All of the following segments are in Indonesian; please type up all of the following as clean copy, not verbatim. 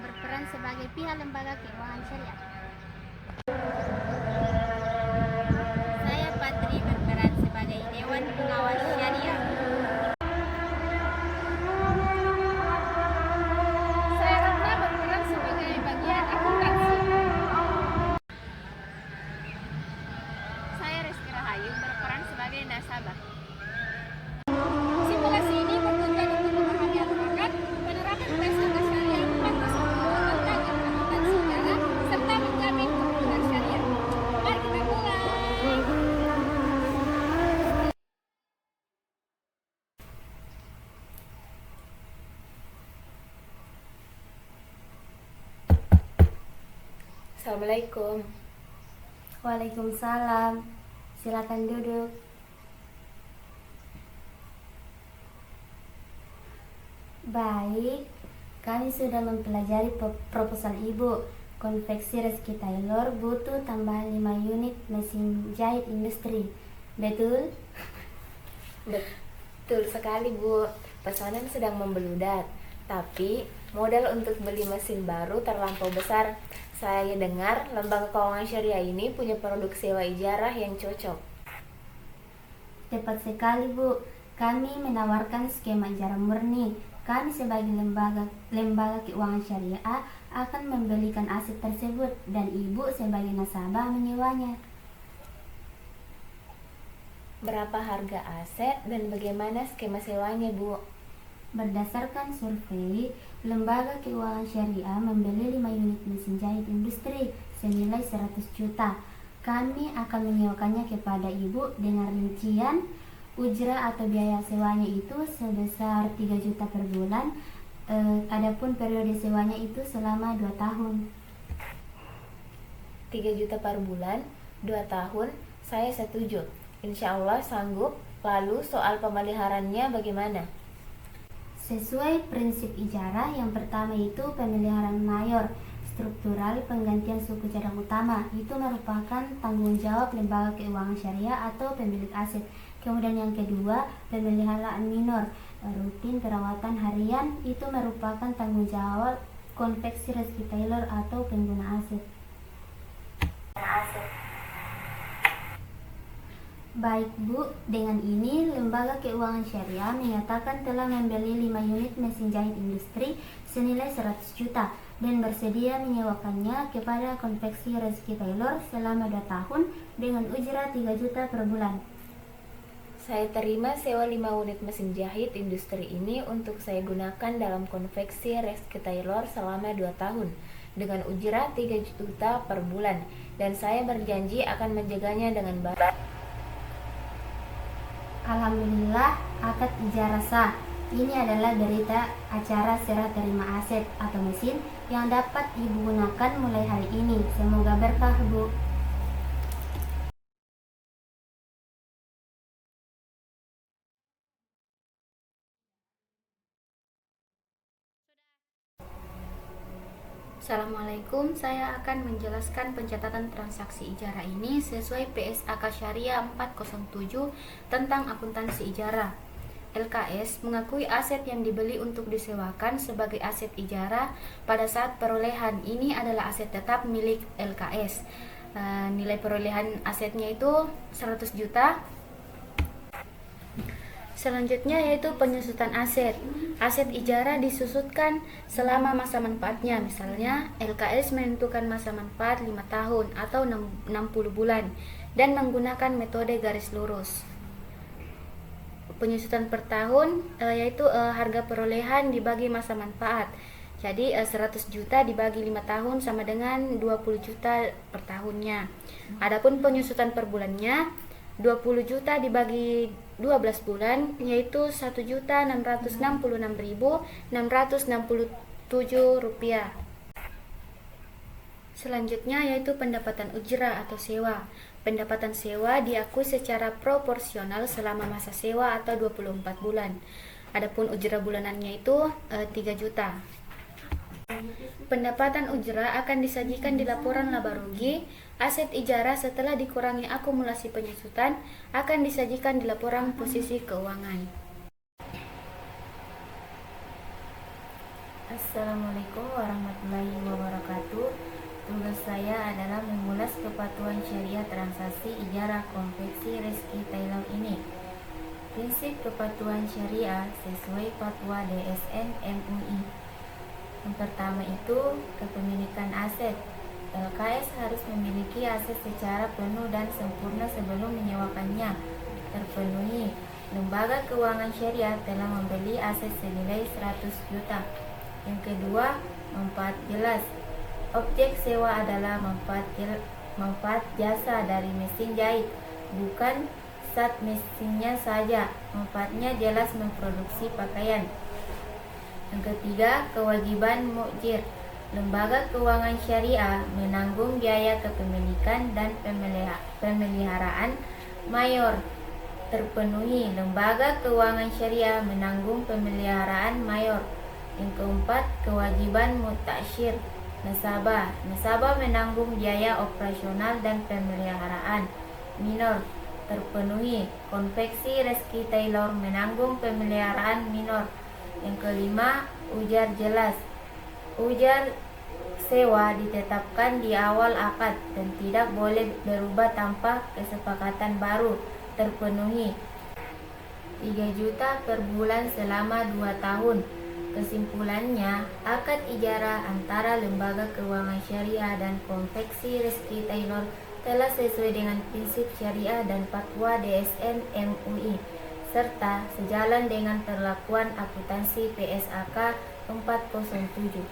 berperan sebagai pihak lembaga keuangan syariah. Saya Patri berperan sebagai Dewan Pengawas Syariah. Saya Ratna berperan sebagai bagian akuntansi. Saya Rizky Rahayu berperan sebagai nasabah. Simulasi ini bertujuan untuk memahami aturan penerapan tes angka syariah 402 tentang akuntansi negara serta menjamin kemudahan syariah. Mari kita mulai. Assalamualaikum. Waalaikumsalam. Silakan duduk. Baik, kami sudah mempelajari proposal Ibu. Konveksi Rizky Taylor butuh tambahan 5 unit mesin jahit industri. Betul? Betul sekali, Bu. Pesanan sedang membeludak, tapi modal untuk beli mesin baru terlampau besar. Saya dengar lembaga keuangan syariah ini punya produk sewa ijarah yang cocok. Tepat sekali, Bu. Kami menawarkan skema ijarah murni. Kami sebagai lembaga keuangan syariah akan membelikan aset tersebut dan Ibu sebagai nasabah menyewanya. Berapa harga aset dan bagaimana skema sewanya, Bu? Berdasarkan survei, lembaga keuangan syariah membeli 5 unit mesin jahit industri senilai 100 juta. Kami akan menyewakannya kepada Ibu dengan rincian ujrah atau biaya sewanya itu sebesar 3 juta per bulan. Adapun periode sewanya itu selama 2 tahun. 3 juta per bulan, 2 tahun, saya setuju. Insya Allah sanggup. Lalu soal pemeliharaannya bagaimana? Sesuai prinsip ijarah, yang pertama itu pemeliharaan mayor struktural penggantian suku cadang utama, itu merupakan tanggung jawab lembaga keuangan syariah atau pemilik aset. Kemudian yang kedua, pemeliharaan minor rutin perawatan harian, itu merupakan tanggung jawab konveksi Rizky Taylor atau pengguna aset. Baik, Bu, dengan ini lembaga keuangan syariah menyatakan telah membeli 5 unit mesin jahit industri senilai 100 juta dan bersedia menyewakannya kepada konveksi Rizky Taylor selama 2 tahun dengan ujrah 3 juta per bulan. Saya terima sewa 5 unit mesin jahit industri ini untuk saya gunakan dalam konveksi Rizky Taylor selama 2 tahun dengan ujrah 3 juta per bulan, dan saya berjanji akan menjaganya dengan baik. Alhamdulillah, akad ijarah sah. Ini adalah berita acara serah terima aset atau mesin yang dapat Ibu gunakan mulai hari ini. Semoga berkah, Bu. Assalamualaikum, saya akan menjelaskan pencatatan transaksi ijarah ini sesuai PSAK Syariah 407 tentang akuntansi ijarah. LKS mengakui aset yang dibeli untuk disewakan sebagai aset ijarah pada saat perolehan. Ini adalah aset tetap milik LKS. Nilai perolehan asetnya itu 100 juta. Selanjutnya yaitu penyusutan aset. Aset ijarah disusutkan selama masa manfaatnya. Misalnya LKS menentukan masa manfaat 5 tahun atau 60 bulan dan menggunakan metode garis lurus. Penyusutan per tahun yaitu harga perolehan dibagi masa manfaat. Jadi 100 juta dibagi 5 tahun sama dengan 20 juta per tahunnya. Adapun penyusutan per bulannya 20 juta dibagi 12 bulan yaitu 1.666.667 rupiah. Selanjutnya yaitu pendapatan ujrah atau sewa. Pendapatan sewa diakui secara proporsional selama masa sewa atau 24 bulan. Adapun ujrah bulanannya itu 3 juta. Pendapatan ujrah akan disajikan di laporan laba rugi. Aset ijarah setelah dikurangi akumulasi penyusutan akan disajikan di laporan posisi keuangan. Assalamualaikum warahmatullahi wabarakatuh. Tugas saya adalah mengulas kepatuhan syariah transaksi ijarah konveksi Reski Taylor ini. Prinsip kepatuhan syariah sesuai Fatwa DSN MUI. Yang pertama itu kepemilikan aset. LKS harus memiliki aset secara penuh dan sempurna sebelum menyewakannya. Terpenuhi. Lembaga keuangan syariah telah membeli aset senilai 100 juta. Yang kedua, manfaat jelas. Objek sewa adalah manfaat jasa dari mesin jahit, bukan zat mesinnya saja. Manfaatnya jelas memproduksi pakaian. Yang ketiga, kewajiban mu'jir. Lembaga keuangan syariah menanggung biaya kepemilikan dan pemeliharaan mayor. Terpenuhi. Lembaga keuangan syariah menanggung pemeliharaan mayor. Yang keempat, kewajiban mutasyir. Nasabah menanggung biaya operasional dan pemeliharaan minor. Terpenuhi. Konveksi Reski Taylor menanggung pemeliharaan minor. Yang kelima, ujar jelas. Ujar sewa ditetapkan di awal akad dan tidak boleh berubah tanpa kesepakatan baru. Terpenuhi. 3 juta per bulan selama 2 tahun. Kesimpulannya, akad ijarah antara lembaga keuangan syariah dan konveksi Reski Taylor telah sesuai dengan prinsip syariah dan fatwa DSN MUI serta sejalan dengan perlakuan akuntansi PSAK 407.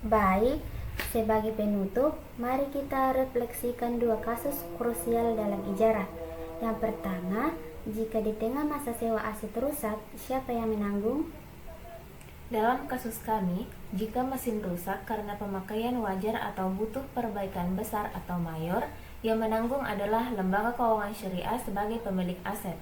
Baik, sebagai penutup, mari kita refleksikan 2 kasus krusial dalam ijarah. Yang pertama, jika di tengah masa sewa aset rusak, siapa yang menanggung? Dalam kasus kami, jika mesin rusak karena pemakaian wajar atau butuh perbaikan besar atau mayor, yang menanggung adalah lembaga keuangan syariah sebagai pemilik aset.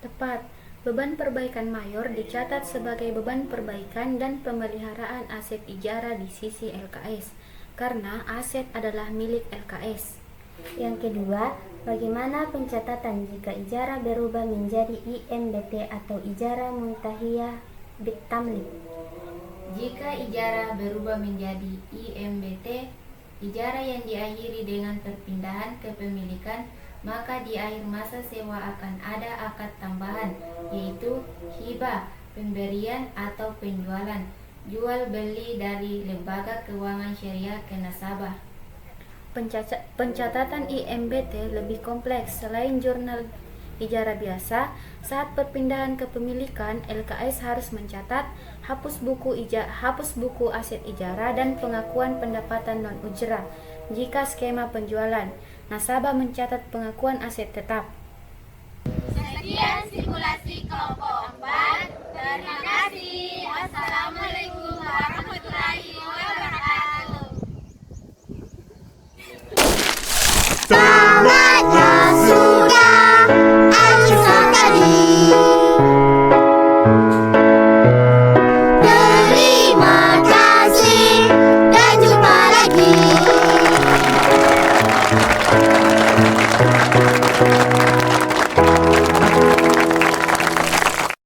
Tepat. Beban perbaikan mayor dicatat sebagai beban perbaikan dan pemeliharaan aset ijarah di sisi LKS, karena aset adalah milik LKS. Yang kedua, bagaimana pencatatan jika ijarah berubah menjadi IMBT atau ijarah muntahiyah bitamlik? Jika ijarah berubah menjadi IMBT, ijarah yang diakhiri dengan perpindahan kepemilikan, maka di akhir masa sewa akan ada akad tambahan, yaitu hibah, pemberian atau penjualan, jual beli dari lembaga keuangan syariah ke nasabah. Pencatatan IMBT lebih kompleks. Selain jurnal ijarah biasa, saat perpindahan kepemilikan, LKS harus mencatat hapus buku aset ijarah dan pengakuan pendapatan non-ujrah. Jika skema penjualan, nasabah mencatat pengakuan aset tetap. Sekian simulasi kelompok 4. Terima kasih. Wassalamualaikum warahmatullahi wabarakatuh. Tamatnya sudah acuan tadi. Terima kasih dan jumpa lagi.